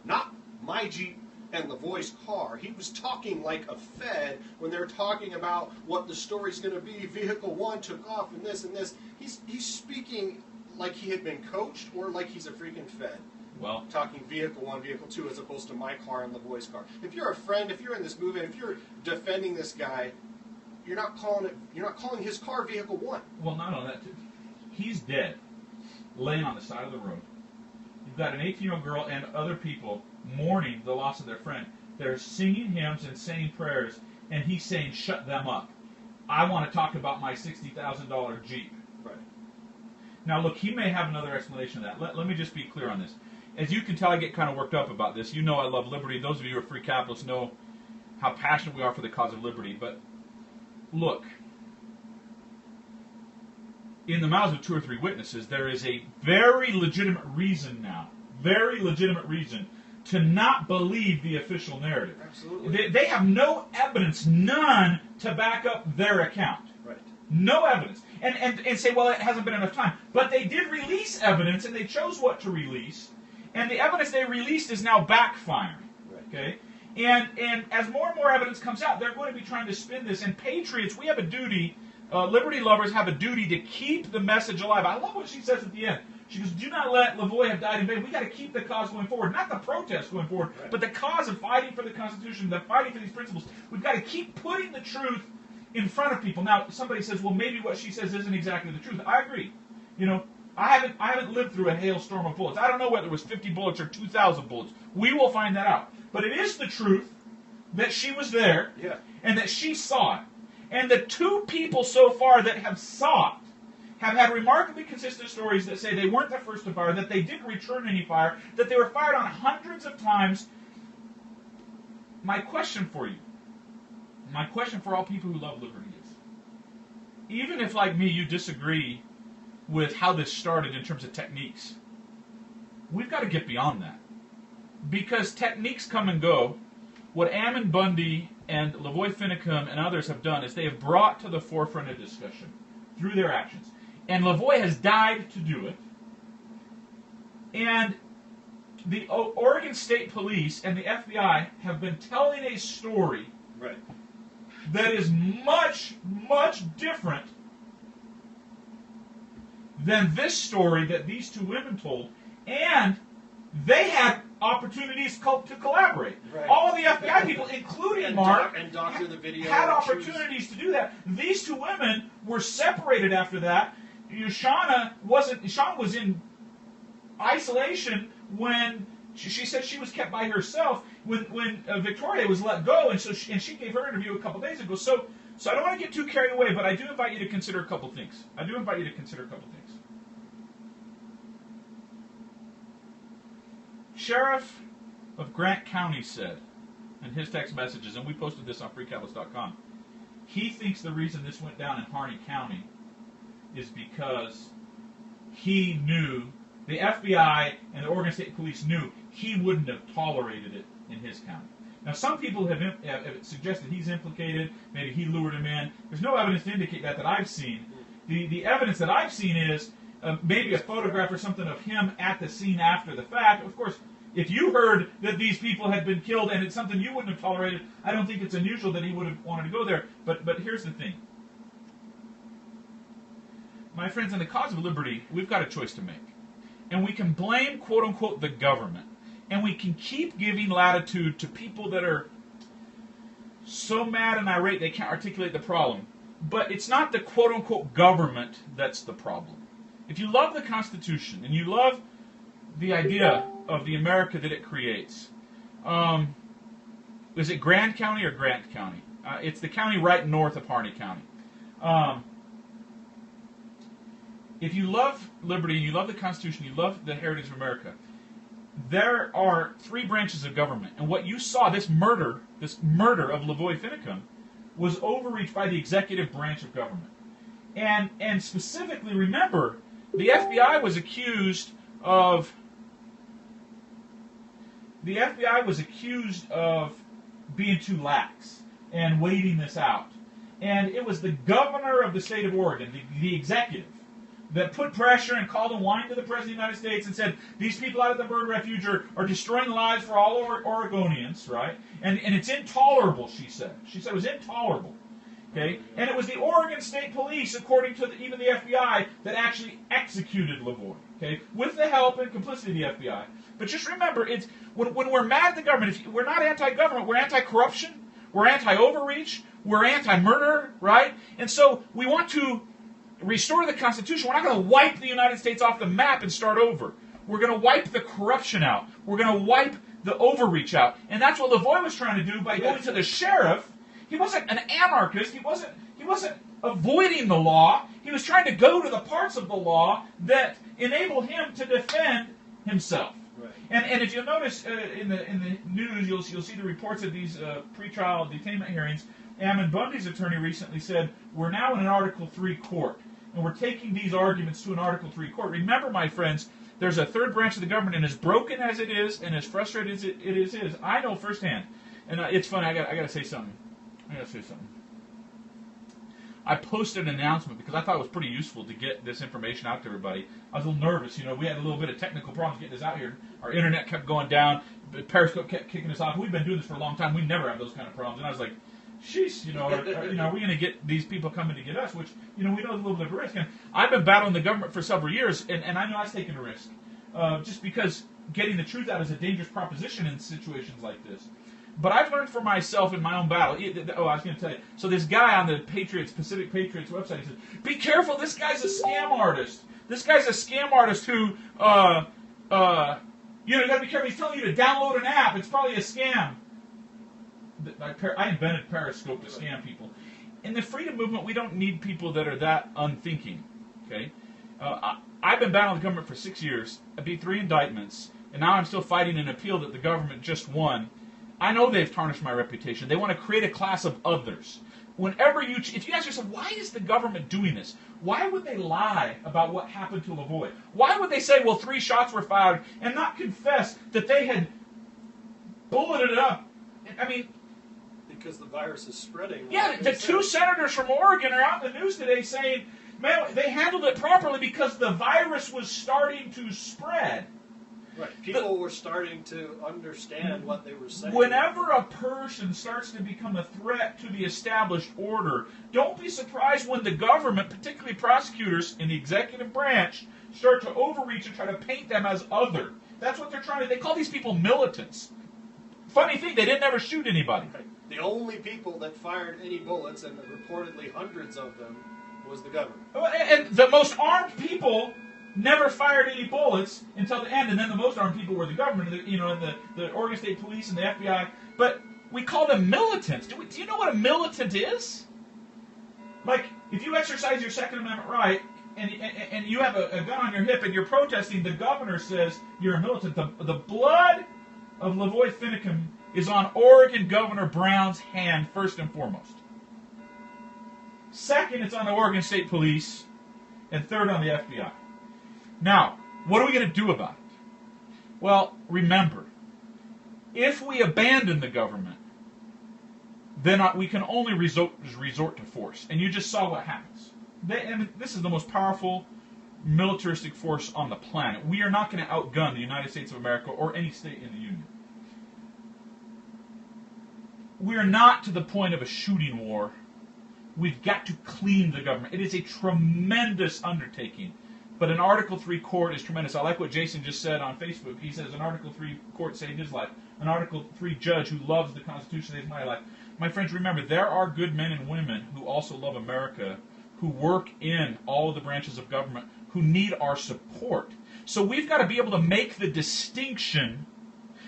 Not my Jeep and LaVoy's car. He was talking like a Fed when they're talking about what the story's going to be. Vehicle 1 took off and this and this. He's speaking like he had been coached, or like he's a freaking Fed. Well, talking Vehicle 1, Vehicle 2, as opposed to my car and LaVoy's car. If you're a friend, if you're in this movement, if you're defending this guy, you're not calling his car Vehicle 1. Well, not only that, he's dead, laying on the side of the road. You've got an 18-year-old girl and other people mourning the loss of their friend. They're singing hymns and saying prayers, and he's saying, shut them up. I want to talk about my $60,000 Jeep. Right. Now, look, he may have another explanation of that. Let me just be clear on this. As you can tell, I get kind of worked up about this. You know I love liberty. Those of you who are free capitalists know how passionate we are for the cause of liberty. But look, in the mouths of 2 or 3 witnesses, there is a very legitimate reason now, to not believe the official narrative. Absolutely. They have no evidence, none, to back up their account. Right. No evidence. And say, well, it hasn't been enough time. But they did release evidence, and they chose what to release. And the evidence they released is now backfiring. Right. Okay? And as more and more evidence comes out, they're going to be trying to spin this. And patriots, we have a duty, liberty lovers have a duty to keep the message alive. I love what she says at the end. She goes, do not let LaVoy have died in vain. We've got to keep the cause going forward. Not the protest going forward, right, but the cause of fighting for the Constitution, the fighting for these principles. We've got to keep putting the truth in front of people. Now, somebody says, well, maybe what she says isn't exactly the truth. I agree. You know, I haven't lived through a hailstorm of bullets. I don't know whether it was 50 bullets or 2,000 bullets. We will find that out. But it is the truth that she was there, yeah, and that she saw it. And the 2 people so far that have saw it have had remarkably consistent stories that say they weren't the first to fire, that they didn't return any fire, that they were fired on hundreds of times. My question for you, my question for all people who love liberty is, even if, like me, you disagree with how this started in terms of techniques, we've got to get beyond that. Because techniques come and go. What Ammon Bundy and LaVoy Finicum and others have done is they have brought to the forefront of discussion through their actions. And LaVoy has died to do it. And the Oregon State Police and the FBI have been telling a story, right, that is much, much different than this story that these 2 women told. And they had opportunities to collaborate. Right. All of the FBI people, including Mark, and doctor the video, had opportunities to do that. These 2 women were separated after that. Shauna was in isolation when she said she was kept by herself when Victoria was let go, and she gave her interview a couple days ago. So I don't want to get too carried away, but I do invite you to consider a couple things. Sheriff of Grant County said in his text messages, and we posted this on freecapitalist.com, he thinks the reason this went down in Harney County is because he knew, the FBI and the Oregon State Police knew he wouldn't have tolerated it in his county. Now, some people have suggested he's implicated, maybe he lured him in. There's no evidence to indicate that I've seen. The evidence that I've seen is maybe a photograph or something of him at the scene after the fact. Of course, if you heard that these people had been killed and it's something you wouldn't have tolerated, I don't think it's unusual that he would have wanted to go there. But here's the thing. My friends, in the cause of liberty, we've got a choice to make. And we can blame, quote-unquote, the government. And we can keep giving latitude to people that are so mad and irate they can't articulate the problem. But it's not the quote-unquote government that's the problem. If you love the Constitution and you love the idea of the America that it creates, is it Grand County or Grant County? It's the county right north of Harney County. If you love liberty, you love the Constitution, you love the heritage of America, there are 3 branches of government. And what you saw, this murder of LaVoy Finicum, was overreach by the executive branch of government. And specifically, remember, the FBI was accused of being too lax and waiting this out. And it was the governor of the state of Oregon, the executive, that put pressure and called and whined to the President of the United States and said, these people out at the bird refuge are destroying lives for all Oregonians, right? And it's intolerable, she said. She said it was intolerable. Okay? And it was the Oregon State Police, according to even the FBI, that actually executed LaVoy. Okay? With the help and complicity of the FBI. But just remember, it's when we're mad at the government, we're not anti-government, we're anti-corruption, We're anti-overreach. We're anti-murder, right? And so we want to restore the Constitution. We're not going to wipe the United States off the map and start over. We're going to wipe the corruption out. We're going to wipe the overreach out. And that's what LaVoy was trying to do by going to the sheriff. He wasn't an anarchist. He wasn't avoiding the law. He was trying to go to the parts of the law that enable him to defend himself. Right. And if you'll notice in the news, you'll see the reports of these pretrial detainment hearings. Ammon Bundy's attorney recently said, we're now in an Article 3 court, and we're taking these arguments to an Article 3 court. Remember, my friends, there's a third branch of the government, and as broken as it is, and as frustrated as it is, I know firsthand. And it's funny, I got to say something. I posted an announcement because I thought it was pretty useful to get this information out to everybody. I was a little nervous. We had a little bit of technical problems getting this out here. Our internet kept going down. Periscope kept kicking us off. We've been doing this for a long time. We never have those kind of problems. And I was like, sheesh, are we going to get these people coming to get us? Which, we know is a little bit of a risk. And I've been battling the government for several years, and I know I've taken a risk. Just because getting the truth out is a dangerous proposition in situations like this. But I've learned for myself in my own battle. I was going to tell you. So this guy on the Pacific Patriots website, he says, be careful, this guy's a scam artist. This guy's a scam artist who, you got to be careful. He's telling you to download an app. It's probably a scam. I invented Periscope to scam people. In the freedom movement, we don't need people that are that unthinking. Okay, I've been battling the government for 6 years. I beat 3 indictments, and now I'm still fighting an appeal that the government just won. I know they've tarnished my reputation. They want to create a class of others. If you ask yourself, why is the government doing this? Why would they lie about what happened to LaVoy? Why would they say, well, 3 shots were fired, and not confess that they had bulleted it up? I mean, because the virus is spreading. Yeah, the 2 senators from Oregon are out in the news today saying, man, they handled it properly because the virus was starting to spread. Right. People were starting to understand what they were saying. Whenever a person starts to become a threat to the established order, don't be surprised when the government, particularly prosecutors in the executive branch, start to overreach and try to paint them as other. That's what they're trying to do. They call these people militants. Funny thing, they didn't ever shoot anybody. Right. The only people that fired any bullets, and reportedly hundreds of them, was the government. And the most armed people never fired any bullets until the end, and then the most armed people were the government, and the Oregon State Police and the FBI. But we call them militants. Do you know what a militant is? Like, if you exercise your Second Amendment right, and you have a gun on your hip and you're protesting, the governor says you're a militant. The blood of LaVoy Finicum is on Oregon Governor Brown's hand, first and foremost. Second, it's on the Oregon State Police, and third on the FBI. Now, what are we going to do about it? Well, remember, if we abandon the government, then we can only resort to force. And you just saw what happens. This is the most powerful militaristic force on the planet. We are not going to outgun the United States of America or any state in the Union. We are not to the point of a shooting war. We've got to clean the government. It is a tremendous undertaking. But an Article 3 court is tremendous. I like what Jason just said on Facebook. He says an Article 3 court saved his life. An Article 3 judge who loves the Constitution saved my life. My friends, remember, there are good men and women who also love America, who work in all of the branches of government, who need our support. So we've got to be able to make the distinction,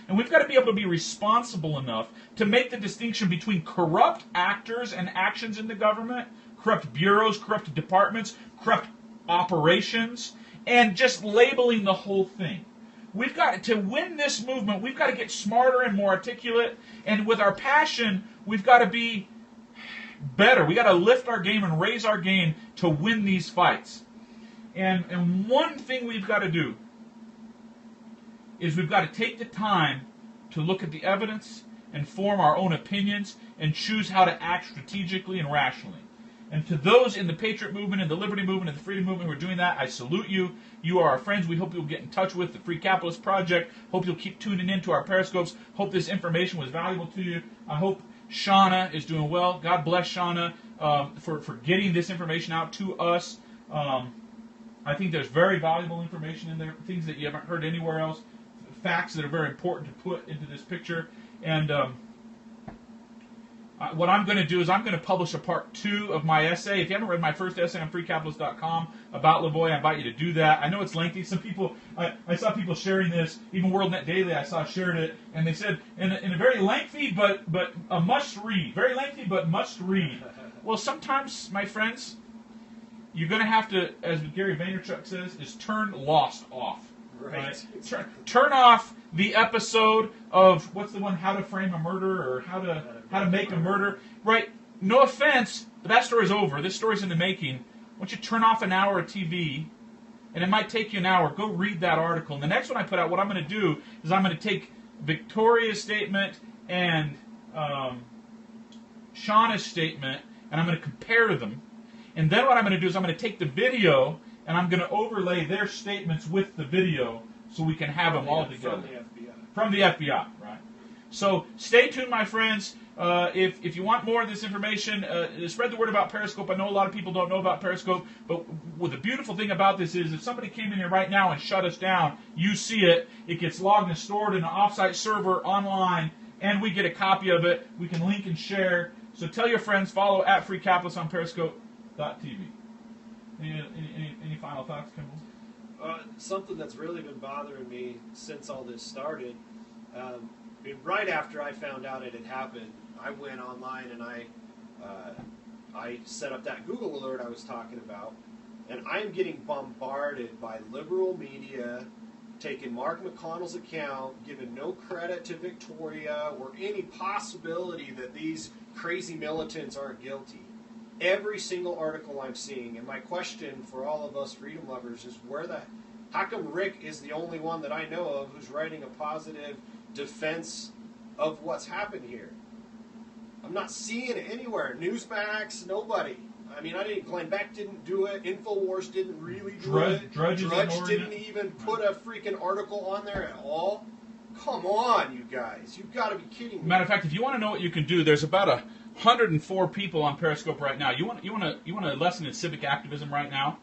and we've got to be able to be responsible enough to make the distinction between corrupt actors and actions in the government, corrupt bureaus, corrupt departments, corrupt operations, and just labeling the whole thing. We've got to win this movement. We've got to get smarter and more articulate, and with our passion, we've got to be better. We've got to lift our game and raise our game to win these fights. And one thing we've got to do is we've got to take the time to look at the evidence and form our own opinions and choose how to act strategically and rationally. And to those in the Patriot Movement, and the Liberty Movement, and the Freedom Movement who are doing that, I salute you. You are our friends. We hope you'll get in touch with the Free Capitalist Project. Hope you'll keep tuning in to our Periscopes. Hope this information was valuable to you. I hope Shauna is doing well. God bless Shauna for getting this information out to us. I think there's very valuable information in there, things that you haven't heard anywhere else, facts that are very important to put into this picture. And what I'm going to do is I'm going to publish a part 2 of my essay. If you haven't read my first essay on freecapitalist.com about LaVoy, I invite you to do that. I know it's lengthy. Some people, I saw people sharing this, even WorldNet Daily I saw shared it, and they said, in a very lengthy but a must-read. Very lengthy but must-read. Well, sometimes, my friends, you're going to have to, as Gary Vaynerchuk says, is turn Lost off. Right. Turn off the episode of, what's the one, How to Frame a Murder, or How to Make a Murder. Right? No offense, but that story's over. This story's in the making. Why don't you turn off an hour of TV, and it might take you an hour. Go read that article. And the next one I put out, what I'm going to do is I'm going to take Victoria's statement and Shauna's statement, and I'm going to compare them. And then what I'm going to do is I'm going to take the video, and I'm going to overlay their statements with the video so we can have them all together. From the FBI, right? So stay tuned, my friends. If you want more of this information, spread the word about Periscope. I know a lot of people don't know about Periscope, but the beautiful thing about this is if somebody came in here right now and shut us down, you see it. It gets logged and stored in an offsite server online, and we get a copy of it. We can link and share. So tell your friends, follow @FreeCapitalist on Periscope.tv. Any final thoughts, Kimball? Something that's really been bothering me since all this started, right after I found out it had happened, I went online and I set up that Google alert I was talking about, and I'm getting bombarded by liberal media taking Mark McConnell's account, giving no credit to Victoria or any possibility that these crazy militants aren't guilty. Every single article I'm seeing, and my question for all of us freedom lovers is how come Rick is the only one that I know of who's writing a positive defense of what's happened here? I'm not seeing it anywhere. Newsmax, nobody. I mean, Glenn Beck didn't do it. InfoWars didn't really do it. Drudge didn't even put a freaking article on there at all. Come on, you guys. You've got to be kidding me. Matter of fact, if you want to know what you can do, there's about 104 people on Periscope right now. You want a lesson in civic activism right now?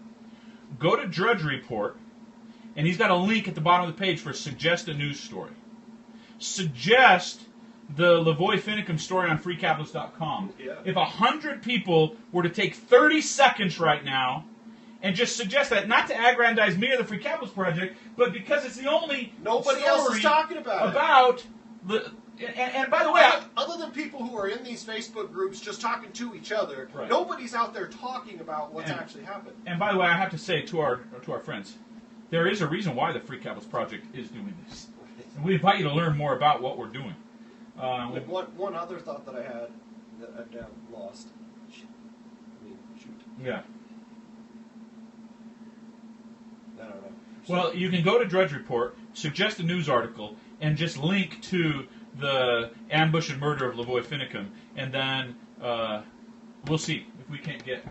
Go to Drudge Report, and he's got a link at the bottom of the page for Suggest a News Story. Suggest the LaVoy Finicum story on freecapitalist.com. Yeah. If 100 people were to take 30 seconds right now and just suggest that, not to aggrandize me or the Free Capitalist Project, but because it's the only nobody else is talking about it. And by the way, other than people who are in these Facebook groups just talking to each other, right, nobody's out there talking about what's actually happened. And by the way, I have to say to our friends, there is a reason why the Free Capitalist Project is doing this. And we invite you to learn more about what we're doing. One other thought that I had that I've now lost. Shoot. Yeah. I don't know. Well, you can go to Drudge Report, suggest a news article, and just link to the ambush and murder of LaVoy Finicum, and then we'll see if we can't get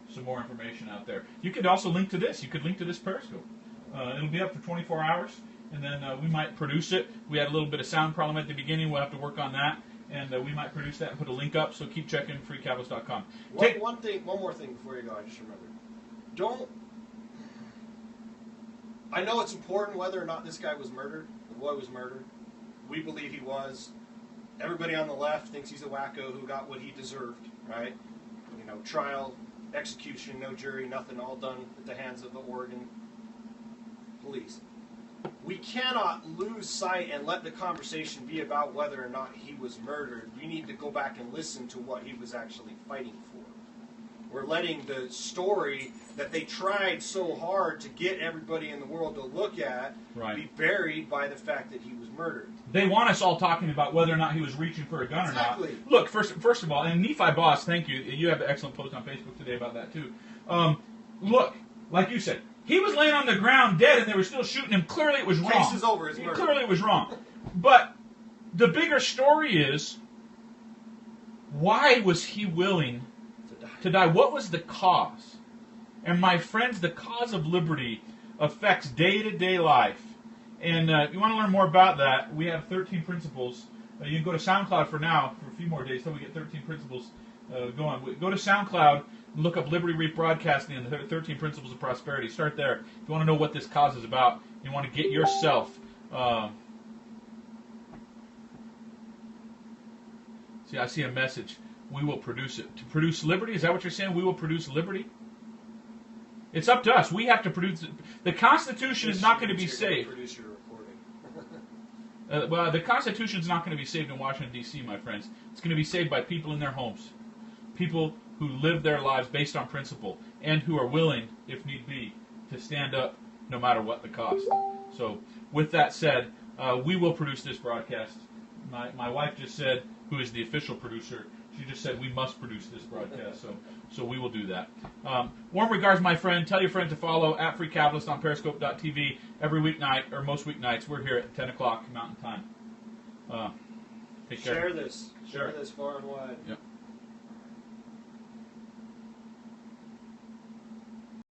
some more information out there. You could also link to this. You could link to this Periscope. It'll be up for 24 hours, and then we might produce it. We had a little bit of sound problem at the beginning. We'll have to work on that, and we might produce that and put a link up, so keep checking freecapitalist.com. One more thing before you go, I just remembered. I know it's important whether or not this guy was murdered, the boy was murdered. We believe he was. Everybody on the left thinks he's a wacko who got what he deserved, right? Trial, execution, no jury, nothing, all done at the hands of the Oregon police. We cannot lose sight and let the conversation be about whether or not he was murdered. We need to go back and listen to what he was actually fighting for. We're letting the story that they tried so hard to get everybody in the world to look at be buried by the fact that he was murdered. They want us all talking about whether or not he was reaching for a gun or not. Look, first of all, and Nephi Boss, thank you. You have an excellent post on Facebook today about that too. Look, like you said, he was laying on the ground dead and they were still shooting him. Clearly it was wrong. Case is over. It's murder. Clearly it was wrong. But the bigger story is, why was he willing to die? What was the cause? And my friends, the cause of liberty affects day-to-day life. And if you want to learn more about that, we have 13 principles. You can go to SoundCloud for now, for a few more days, till we get 13 principles going. Go to SoundCloud and look up Liberty Reap Broadcasting and the 13 Principles of Prosperity. Start there. If you want to know what this cause is about, you want to get yourself... see, See, I see a message. We will produce it. To produce liberty? Is that what you're saying? We will produce liberty? It's up to us. We have to produce it. The Constitution is not going to be saved. Produce your recording. Well, the Constitution is not going to be saved in Washington, D.C., my friends. It's going to be saved by people in their homes. People who live their lives based on principle and who are willing, if need be, to stand up no matter what the cost. So, with that said, we will produce this broadcast. My wife just said, who is the official producer, she just said we must produce this broadcast. So we will do that. Warm regards, my friend. Tell your friend to follow @FreeCapitalist on Periscope.tv every weeknight, or most weeknights. We're here at 10 o'clock Mountain Time. Take care. Share this. Share this far and wide. Yep.